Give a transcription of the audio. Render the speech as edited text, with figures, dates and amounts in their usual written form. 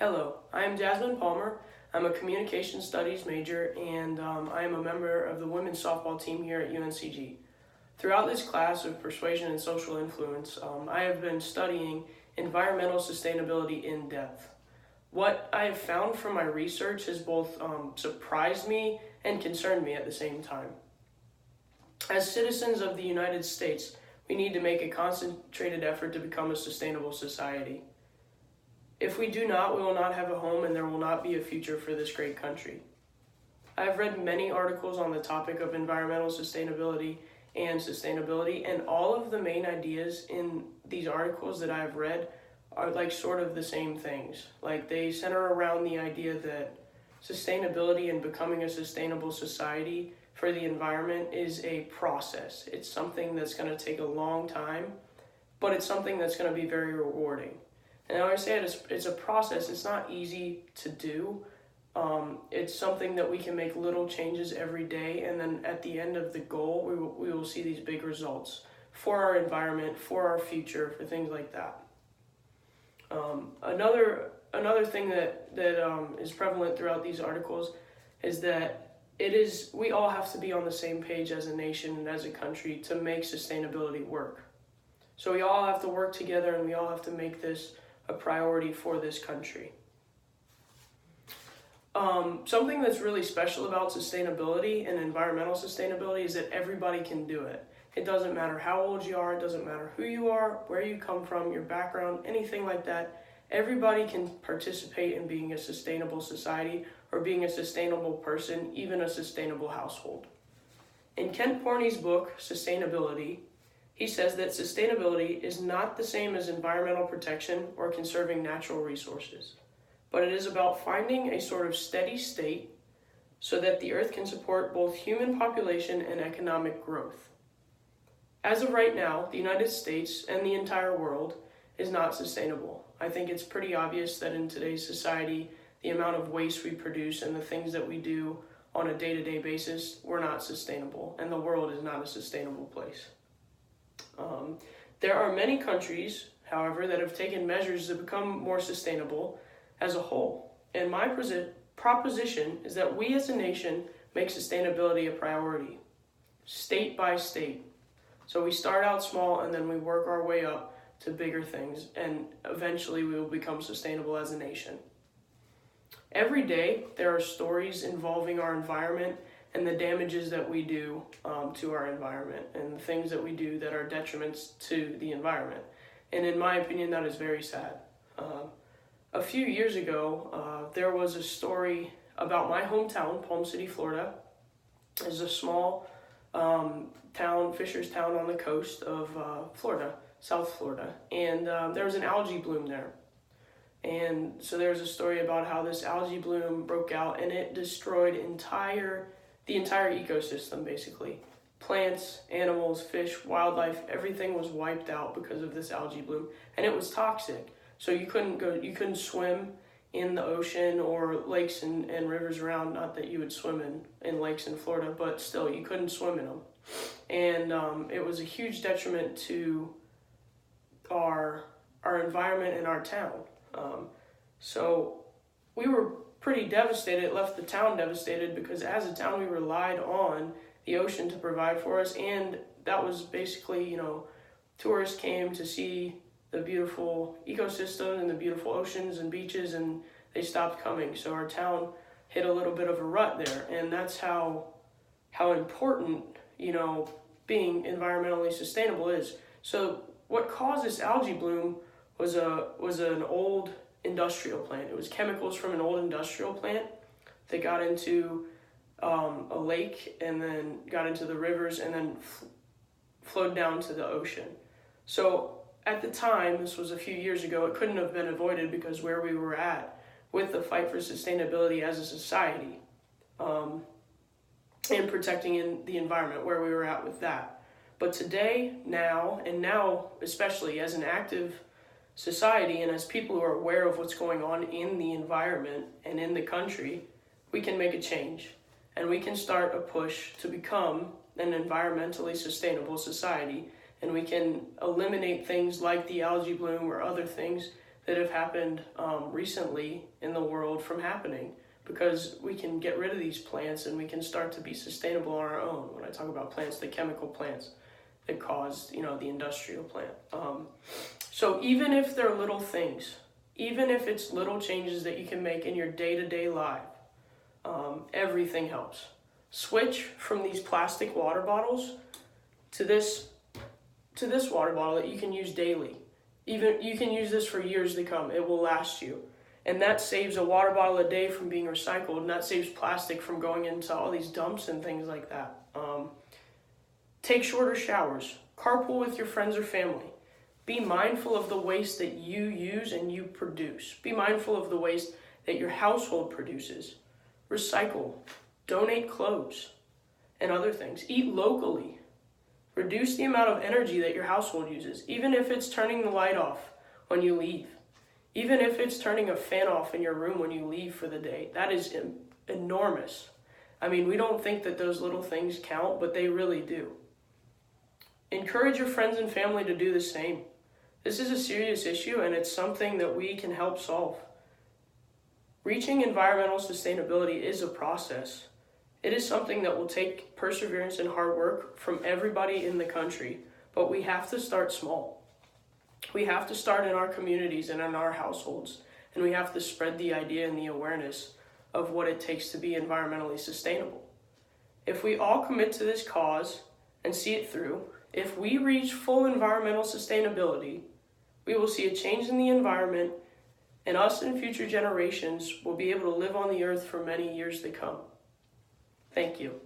Hello, I am Jasmine Palmer. I'm a communication studies major and I am a member of the women's softball team here at UNCG. Throughout this class of persuasion and social influence, I have been studying environmental sustainability in depth. What I have found from my research has both surprised me and concerned me at the same time. As citizens of the United States, we need to make a concentrated effort to become a sustainable society. If we do not, we will not have a home and there will not be a future for this great country. I have read many articles on the topic of environmental sustainability, and all of the main ideas in these articles that I have read are like sort of the same things. Like they center around the idea that sustainability and becoming a sustainable society for the environment is a process. It's something that's going to take a long time, but it's something that's going to be very rewarding. And I say it's a process. It's not easy to do. It's something that we can make little changes every day, and then at the end of the goal, we will see these big results for our environment, for our future, for things like that. Another thing that is prevalent throughout these articles is that we all have to be on the same page as a nation and as a country to make sustainability work. So we all have to work together, and we all have to make this a priority for this country. Something that's really special about sustainability and environmental sustainability is that everybody can do it. It doesn't matter how old you are, it doesn't matter who you are, where you come from, your background, anything like that. Everybody can participate in being a sustainable society or being a sustainable person, even a sustainable household. In Kent Porney's book, Sustainability, he says that sustainability is not the same as environmental protection or conserving natural resources, but it is about finding a sort of steady state so that the earth can support both human population and economic growth. As of right now, the United States and the entire world is not sustainable. I think it's pretty obvious that in today's society, the amount of waste we produce and the things that we do on a day-to-day basis, we're not sustainable, and the world is not a sustainable place. There are many countries, however, that have taken measures to become more sustainable as a whole. And my proposition is that we as a nation make sustainability a priority, state by state. So we start out small and then we work our way up to bigger things, and eventually we will become sustainable as a nation. Every day there are stories involving our environment and the damages that we do to our environment and the things that we do that are detriments to the environment. And in my opinion, that is very sad. A few years ago, there was a story about my hometown, Palm City, Florida. It's a small town, fisher's town on the coast of Florida, South Florida. And there was an algae bloom there. And so there's a story about how this algae bloom broke out and it destroyed the entire ecosystem, basically. Plants, animals, fish, wildlife, everything was wiped out because of this algae bloom, and it was toxic. So you couldn't swim in the ocean or lakes and rivers around. Not that you would swim in lakes in Florida, but still you couldn't swim in them. And it was a huge detriment to our environment and our town. So we were pretty devastated. It left the town devastated because as a town we relied on the ocean to provide for us, and that was basically, tourists came to see the beautiful ecosystem and the beautiful oceans and beaches, and they stopped coming. So our town hit a little bit of a rut there, and that's how important, being environmentally sustainable is. So what caused this algae bloom was an old industrial plant. It was chemicals from an old industrial plant that got into a lake and then got into the rivers and then flowed down to the ocean. So at the time, this was a few years ago, it couldn't have been avoided because where we were at with the fight for sustainability as a society and protecting the environment, where we were at with that. But today, now especially as an active society and as people who are aware of what's going on in the environment and in the country, we can make a change. And we can start a push to become an environmentally sustainable society. And we can eliminate things like the algae bloom or other things that have happened recently in the world from happening, because we can get rid of these plants and we can start to be sustainable on our own. When I talk about plants, the chemical plants that caused, the industrial plant. So even if they're little things, even if it's little changes that you can make in your day-to-day life, everything helps. Switch from these plastic water bottles to this water bottle that you can use daily. Even you can use this for years to come. It will last you. And that saves a water bottle a day from being recycled, and that saves plastic from going into all these dumps and things like that. Take shorter showers. Carpool with your friends or family. Be mindful of the waste that you use and you produce. Be mindful of the waste that your household produces. Recycle. Donate clothes and other things. Eat locally. Reduce the amount of energy that your household uses, even if it's turning the light off when you leave. Even if it's turning a fan off in your room when you leave for the day. That is enormous. I mean, we don't think that those little things count, but they really do. Encourage your friends and family to do the same. This is a serious issue, and it's something that we can help solve. Reaching environmental sustainability is a process. It is something that will take perseverance and hard work from everybody in the country, but we have to start small. We have to start in our communities and in our households, and we have to spread the idea and the awareness of what it takes to be environmentally sustainable. If we all commit to this cause and see it through, if we reach full environmental sustainability, we will see a change in the environment, and us and future generations will be able to live on the earth for many years to come. Thank you.